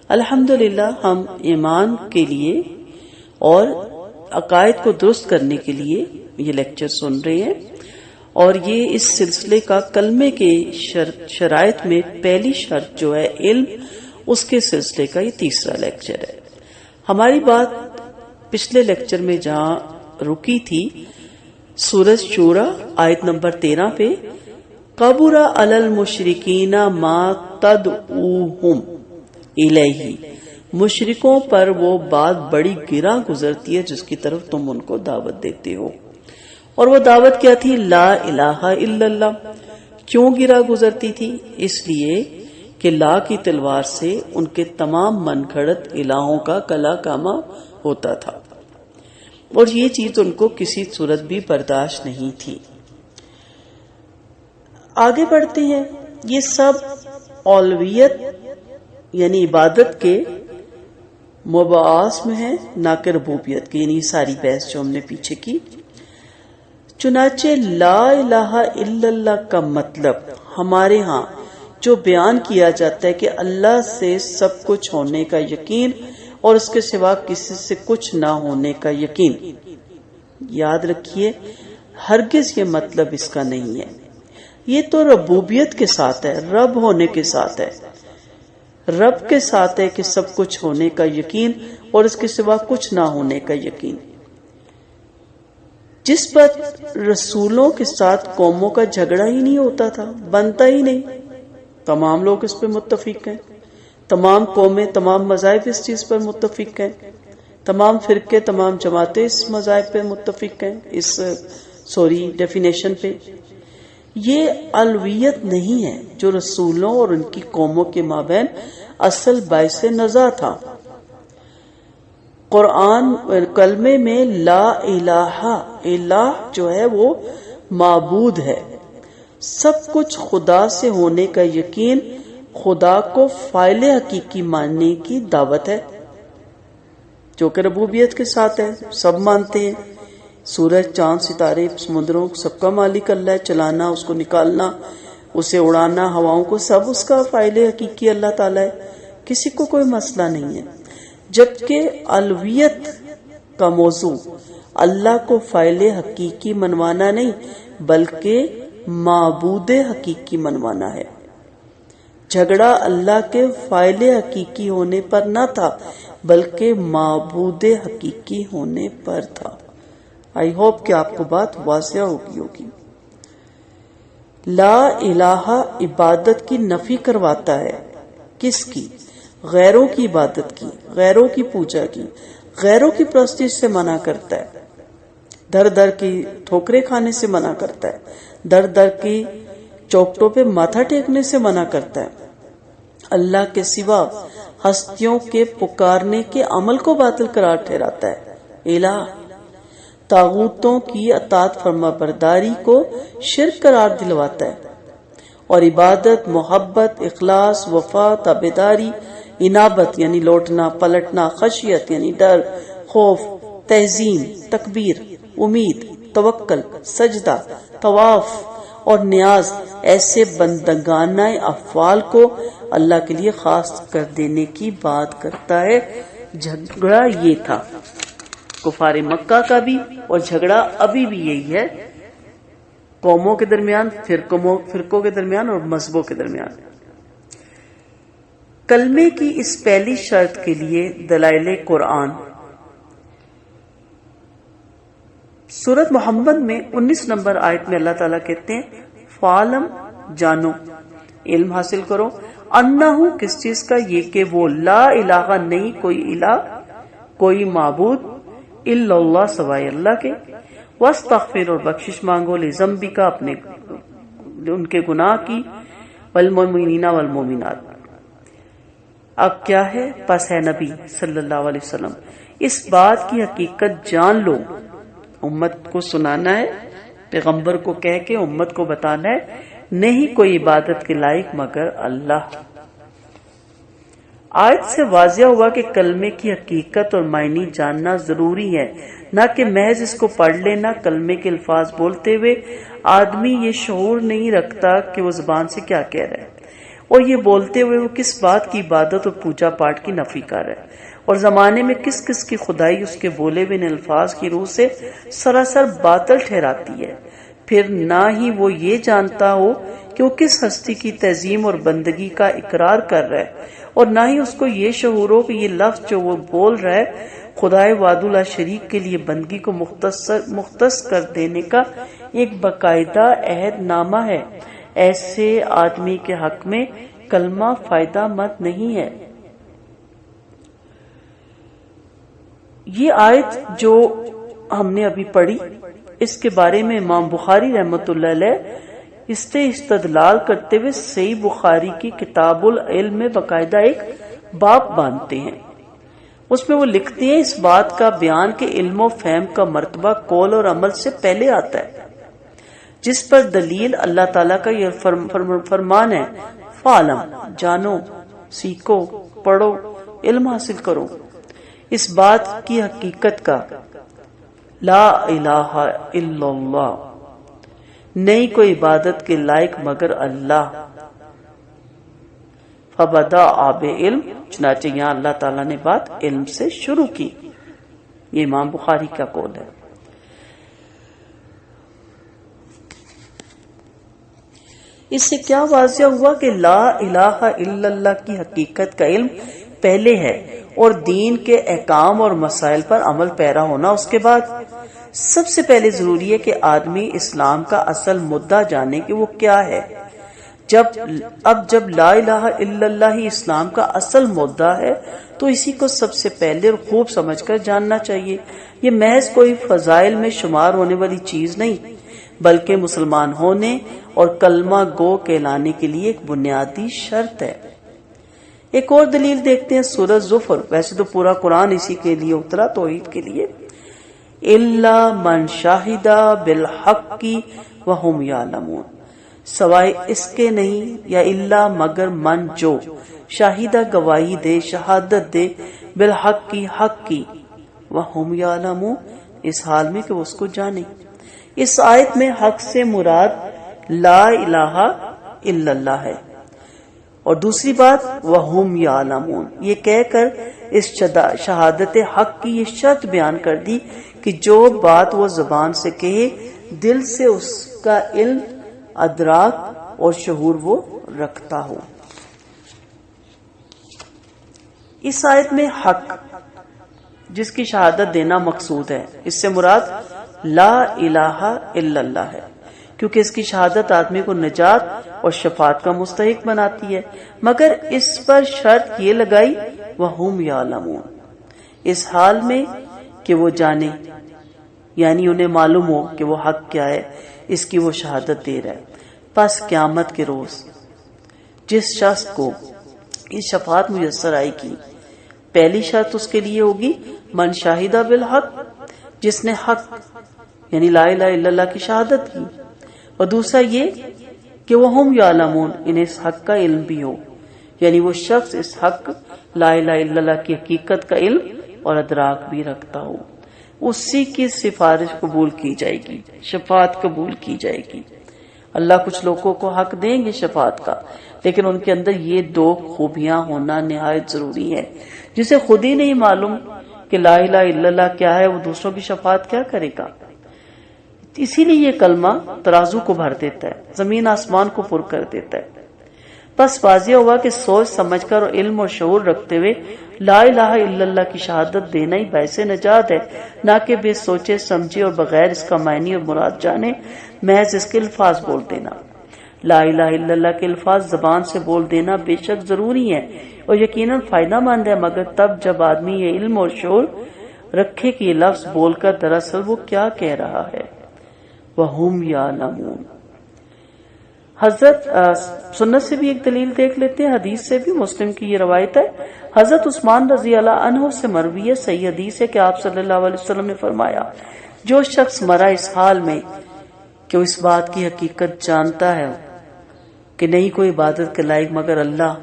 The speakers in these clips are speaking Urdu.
الحمدللہ ہم ایمان کے لیے اور عقائد کو درست کرنے کے لیے یہ لیکچر سن رہے ہیں، اور یہ اس سلسلے کا کلمے کے شرائط میں پہلی شرط جو ہے علم، اس کے سلسلے کا یہ تیسرا لیکچر ہے۔ ہماری بات پچھلے لیکچر میں جہاں رکی تھی سورۃ شورى آیت نمبر 13 پہ، قبر علی المشرکین ما تدعوہم الیہ، مشرکوں پر وہ بات بڑی گراں گزرتی ہے جس کی طرف تم ان کو دعوت دیتے ہو، اور وہ دعوت کیا تھی؟ لا الہ الا اللہ۔ کیوں گراں گزرتی تھی؟ اس لیے کہ لا کی تلوار سے ان کے تمام من گھڑت الہوں کا کلا کامہ ہوتا تھا، اور یہ چیز ان کو کسی صورت بھی برداشت نہیں تھی۔ آگے بڑھتے ہیں، یہ سب اولویت یعنی عبادت کے مباحث میں ہے، نہ کہ ربوبیت کے، یعنی ساری بحث جو ہم نے پیچھے کی۔ چنانچہ لا الہ الا اللہ کا مطلب ہمارے ہاں جو بیان کیا جاتا ہے کہ اللہ سے سب کچھ ہونے کا یقین اور اس کے سوا کسی سے کچھ نہ ہونے کا یقین، یاد رکھیے ہرگز یہ مطلب اس کا نہیں ہے۔ یہ تو ربوبیت کے ساتھ ہے، رب ہونے کے ساتھ ہے، رب کے ساتھ ہے کہ سب کچھ ہونے کا یقین اور اس کے سوا کچھ نہ ہونے کا یقین۔ جس پر رسولوں کے ساتھ قوموں کا جھگڑا ہی نہیں ہوتا تھا، بنتا ہی نہیں، تمام لوگ اس پر متفق ہیں، تمام قومیں، تمام مذاہب اس چیز پر متفق ہیں، تمام فرقے، تمام جماعتیں اس مذاہب پہ متفق ہیں، اس ڈیفینیشن پہ۔ یہ الویت نہیں ہے جو رسولوں اور ان کی قوموں کے مابین اصل باعث نزاع تھا۔ قرآن کلمے میں لا الہ، الہ جو ہے وہ معبود ہے، سب کچھ خدا سے ہونے کا یقین، خدا کو فاعل حقیقی ماننے کی دعوت ہے، جو کہ ربوبیت کے ساتھ ہے، سب مانتے ہیں۔ سورج، چاند، ستارے، سمندروں، سب کا مالک اللہ ہے، چلانا، اس کو نکالنا، اسے اڑانا، ہواؤں کو، سب اس کا فاعل حقیقی اللہ تعالیٰ ہے، کسی کو کوئی مسئلہ نہیں ہے۔ جبکہ الویت کا موضوع اللہ کو فاعل حقیقی منوانا نہیں بلکہ معبود حقیقی منوانا ہے۔ جھگڑا اللہ کے فاعل حقیقی ہونے پر نہ تھا بلکہ معبود حقیقی ہونے پر تھا۔ آئی ہوپ کہ آپ کو بات واضح ہوگی۔ لا الہ عبادت کی نفی کرواتا ہے، کس کی؟ غیروں کی عبادت کی، غیروں کی پوجا کی، غیروں کی پرستی سے منع کرتا ہے، در در کی ٹھوکریں کھانے سے منع کرتا ہے، در در کی چوکٹوں پہ ماتھا ٹیکنے سے منع کرتا ہے، اللہ کے سوا ہستیوں کے پکارنے کے عمل کو باطل قرار ٹھہراتا ہے، الہ طاغوتوں کی اطاعت فرما برداری کو شرک قرار دلواتا ہے، اور عبادت، محبت، اخلاص، وفا، تابعداری، انابت یعنی لوٹنا پلٹنا، خشیت یعنی ڈر، خوف، تہذین، تکبیر، امید، توکل، سجدہ، طواف اور نیاز، ایسے بندگانہ افعال کو اللہ کے لیے خاص کر دینے کی بات کرتا ہے۔ جھگڑا یہ تھا کفار مکہ کا بھی، اور جھگڑا ابھی بھی یہی ہے قوموں کے درمیان، فرقوں کے درمیان اور مذہبوں کے درمیان۔ کلمے کی اس پہلی شرط کے لیے دلائل قرآن سورۃ محمد میں 19 نمبر آیت میں اللہ تعالیٰ کہتے ہیں فعلم، جانو، علم حاصل کرو، انہو کس چیز کا؟ یہ کہ وہ لا الہ نہیں کوئی الہ، کوئی معبود، الا اللہ سوائے اللہ کے، واستغفر اور بخشش مانگو، لذنبک اپنے ان کے گناہ کی، والمؤمنین والمؤمنات۔ اب کیا ہے؟ پس ہے نبی صلی اللہ علیہ وسلم اس بات کی حقیقت جان لو، امت کو سنانا ہے، پیغمبر کو کہہ کے امت کو بتانا ہے، نہیں کوئی عبادت کے لائق مگر اللہ۔ آیت سے واضح ہوا کہ کلمے کی حقیقت اور معنی جاننا ضروری ہے، نہ کہ محض اس کو پڑھ لینا۔ کلمے کے الفاظ بولتے ہوئے آدمی یہ شعور نہیں رکھتا کہ وہ زبان سے کیا کہہ رہا ہے، اور یہ بولتے ہوئے وہ کس بات کی عبادت اور پوجا پاٹ کی نفی کر ہے، اور زمانے میں کس کس کی خدائی اس کے بولے ہوئے ان الفاظ کی روح سے سراسر باطل ٹھہراتی ہے۔ پھر نہ ہی وہ یہ جانتا ہو کہ وہ کس ہستی کی تعظیم اور بندگی کا اقرار کر رہا ہے، اور نہ ہی اس کو یہ شعور ہو کہ یہ لفظ جو وہ بول رہا ہے خدائے وحدہ لا شریک کے لیے بندگی کو مختص کر دینے کا ایک باقاعدہ عہد نامہ ہے۔ ایسے آدمی کے حق میں کلمہ فائدہ مند نہیں ہے۔ یہ آیت جو ہم نے ابھی پڑھی، اس کے بارے میں امام بخاری رحمۃ اللہ علیہ اس سے استدلال کرتے ہوئے صحیح بخاری کی کتاب العلم میں باقاعدہ ایک باب باندھتے ہیں۔ اس میں وہ لکھتے ہیں، اس بات کا بیان کہ علم و فہم کا مرتبہ قول اور عمل سے پہلے آتا ہے، جس پر دلیل اللہ تعالیٰ کا یہ فرمان ہے، فعلم، جانو، سیکھو، پڑھو، علم حاصل کرو، اس بات کی حقیقت کا، لا الہ الا اللہ، نہیں کوئی عبادت کے لائق مگر اللہ، فبدا آب علم، چنانچہ یہاں اللہ تعالیٰ نے بات علم سے شروع کی۔ یہ امام بخاری کا قول ہے۔ اس سے کیا واضح ہوا کہ لا الہ الا اللہ کی حقیقت کا علم پہلے ہے اور دین کے احکام اور مسائل پر عمل پیرا ہونا اس کے بعد۔ سب سے پہلے ضروری ہے کہ آدمی اسلام کا اصل مدعا جانے کہ وہ کیا ہے۔ جب لا الہ الا اللہ ہی اسلام کا اصل مدعا ہے تو اسی کو سب سے پہلے اور خوب سمجھ کر جاننا چاہیے۔ یہ محض کوئی فضائل میں شمار ہونے والی چیز نہیں، بلکہ مسلمان ہونے اور کلمہ گو کہلانے کے لیے ایک بنیادی شرط ہے۔ ایک اور دلیل دیکھتے ہیں، سورہ زفر، ویسے تو پورا قرآن اسی کے لیے اترا، توحید کے لیے، الا من شاہد بالحق وہم یعلمون، سوائے اس کے نہیں، یا الا مگر من جو شاہدہ گواہی دے، شہادت دے، بالحق کی، حق کی، وہم یعلمون، اس حال میں کہ وہ اس کو جانے۔ اس آیت میں حق سے مراد لا الہ الا اللہ ہے، اور دوسری بات وہم یعلمون، یہ کہہ کر اس شہادت حق کی یہ شرط بیان کر دی کہ جو بات وہ زبان سے کہے دل سے اس کا علم، ادراک اور شعور وہ رکھتا ہو۔ اس آیت میں حق جس کی شہادت دینا مقصود ہے، اس سے مراد لا الہ الا اللہ ہے، کیونکہ اس کی شہادت آدمی کو نجات اور شفاعت کا مستحق بناتی ہے، مگر اس پر شرط یہ لگائی وہم یعلمون، اس حال میں کہ وہ جانے، یعنی انہیں معلوم ہو کہ وہ حق کیا ہے، اس کی وہ شہادت دے رہا ہے۔ پس قیامت کے روز جس شخص کو یہ شفاعت میسر آئے گی، پہلی شرط اس کے لیے ہوگی من شاہدہ بالحق، جس نے حق یعنی لا الہ الا اللہ کی شہادت کی، اور دوسرا یہ کہ وہ ہم یعلمون، انہیں اس حق کا علم بھی ہو، یعنی وہ شخص اس حق لا الہ الا اللہ کی حقیقت کا علم اور ادراک بھی رکھتا ہو، اسی کی سفارش قبول کی جائے گی، شفاعت قبول کی جائے گی۔ اللہ کچھ لوگوں کو حق دیں گے شفاعت کا، لیکن ان کے اندر یہ دو خوبیاں ہونا نہایت ضروری ہے۔ جسے خود ہی نہیں معلوم کہ لا الہ الا اللہ کیا ہے، وہ دوسروں کی شفاعت کیا کرے گا؟ اسی لیے یہ کلمہ ترازو کو بھر دیتا ہے، زمین آسمان کو پر کر دیتا ہے۔ بس واضح ہوا کہ سوچ سمجھ کر اور علم اور شعور رکھتے ہوئے لا الہ الا اللہ کی شہادت دینا ہی باعث نجات ہے، نہ کہ بے سوچے سمجھے اور بغیر اس کا معنی اور مراد جانے محض اس کے الفاظ بول دینا۔ لا الہ الا اللہ کے الفاظ زبان سے بول دینا بے شک ضروری ہے اور یقیناً فائدہ مند ہے، مگر تب جب آدمی یہ علم اور شعور رکھے کہ یہ لفظ بول کر دراصل وہ کیا کہہ رہا ہے۔ وَهُمْ يَعْلَمُونَ۔ حضرت سنت سے بھی ایک دلیل دیکھ لیتے ہیں، حدیث سے بھی، مسلم کی یہ روایت ہے، حضرت عثمان رضی اللہ عنہ سے مروی ہے، صحیح حدیث ہے کہ آپ صلی اللہ علیہ وسلم نے فرمایا، جو شخص مرا اس حال میں کہ وہ اس بات کی حقیقت جانتا ہے کہ نہیں کوئی عبادت کے لائق مگر اللہ،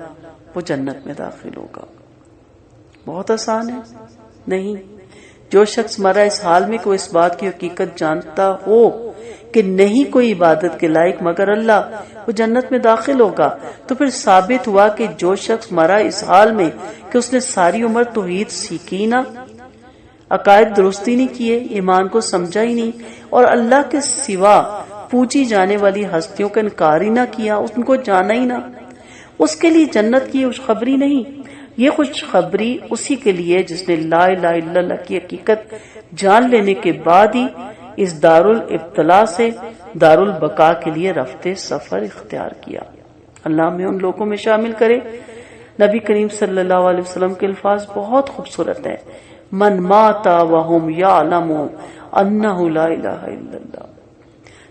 وہ جنت میں داخل ہوگا۔ بہت آسان ہے؟ نہیں۔ جو شخص مرا اس حال میں کہ وہ اس بات کی حقیقت جانتا ہو کہ نہیں کوئی عبادت کے لائق مگر اللہ، وہ جنت میں داخل ہوگا۔ تو پھر ثابت ہوا کہ جو شخص مرا اس حال میں کہ اس نے ساری عمر توحید سیکھی نہ، عقائد درستی نہیں کیے، ایمان کو سمجھا ہی نہیں، اور اللہ کے سوا پوجی جانے والی ہستیوں کا انکار ہی نہ کیا، ان کو جانا ہی نہ، اس کے لیے جنت کی خوشخبری نہیں۔ یہ خوشخبری اسی کے لیے جس نے لا الہ الا اللہ کی حقیقت جان لینے کے بعد ہی اس دار الابتلاء سے دار البقاء کے لیے رفتے سفر اختیار کیا۔ اللہ ہمیں ان لوگوں میں شامل کرے۔ نبی کریم صلی اللہ علیہ وسلم کے الفاظ بہت خوبصورت ہیں، من مات وهم یعلمون انہ لا الہ الا اللہ۔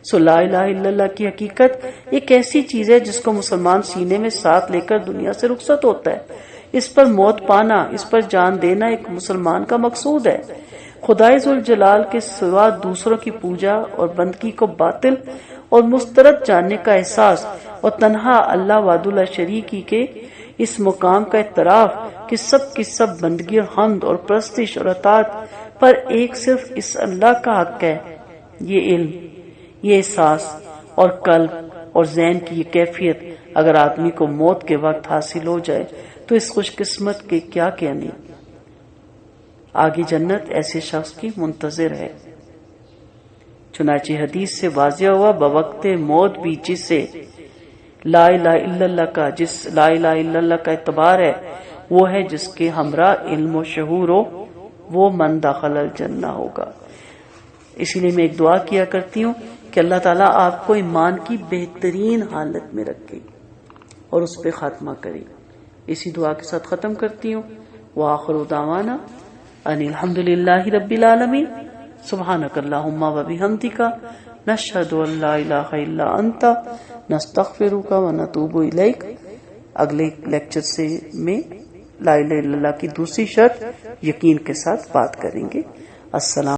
سو لا الہ الا اللہ کی حقیقت ایک ایسی چیز ہے جس کو مسلمان سینے میں ساتھ لے کر دنیا سے رخصت ہوتا ہے۔ اس پر موت پانا، اس پر جان دینا ایک مسلمان کا مقصود ہے۔ خدائے ذوالجلال کے سوا دوسروں کی پوجا اور بندگی کو باطل اور مسترد جاننے کا احساس اور تنہا اللہ وحدہ لا شریک کے اس مقام کا اعتراف کہ سب کی سب بندگی اور حمد اور پرستش اور اطاعت پر ایک صرف اس اللہ کا حق ہے، یہ علم، یہ احساس اور قلب اور ذہن کی یہ کیفیت اگر آدمی کو موت کے وقت حاصل ہو جائے تو اس خوش قسمت کے کیا کہنے، آگے جنت ایسے شخص کی منتظر ہے۔ چنانچہ حدیث سے واضح ہوا بوقت موت بھی جسے لا الہ الا اللہ کا اعتبار ہے وہ ہے جس کے ہمراہ علم و شعور ہو، وہ من دخل الجنہ ہوگا۔ اسی لیے میں ایک دعا کیا کرتی ہوں کہ اللہ تعالیٰ آپ کو ایمان کی بہترین حالت میں رکھے اور اس پہ خاتمہ کرے۔ اسی دعا کے ساتھ ختم کرتی ہوں۔ وآخر دعوانا ان الحمد للہ رب العالمین، سبحانک اللہم و بحمدک، نشہد ان لا الہ الا انت، نستغفرک و نتوب الیک۔ اگلے لیکچر سے میں لا الہ الا اللہ کی دوسری شرط یقین کے ساتھ بات کریں گے۔ السلام